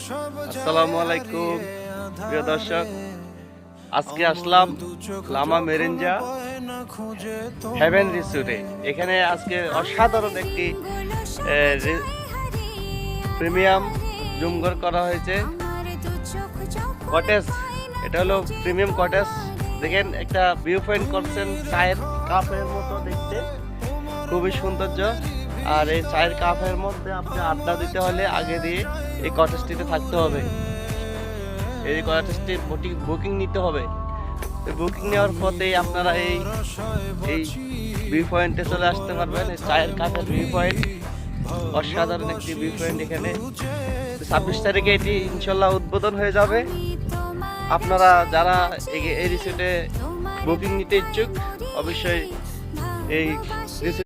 আসসালামু আলাইকুম প্রিয় দর্শক, আজকে আসলাম লামা মেরিঞ্জা হেভেন রিসোর্টে। এখানে আজকে অসাধারণ একটি প্রিমিয়াম জুমঘর করা হয়েছে কটেজ। এটা হলো প্রিমিয়াম কটেজ। দেখেন একটা ভিউ পয়েন্ট করছেন, চায়ের কাপের মতো দেখতে, খুবই সৌন্দর্য। আর এই চায়ের কাপের মধ্যে আপনি আড্ডা দিতে হলে আগে দিয়ে এই কটেজটিতে থাকতে হবে। এই কটেজটির বুকিং নিতে হবে। বুকিং নেওয়ার পথেই আপনারা এই ভিউ পয়েন্টে চলে আসতে পারবেন। এই চায়ের কাপের ভিউ পয়েন্ট, অসাধারণ একটি ভিউ পয়েন্ট। এখানে 26 তারিখে এটি ইনশাল্লাহ উদ্বোধন হয়ে যাবে। আপনারা যারা এই রিসোর্টে বুকিং নিতে ইচ্ছুক অবশ্যই এই রিসোর্ট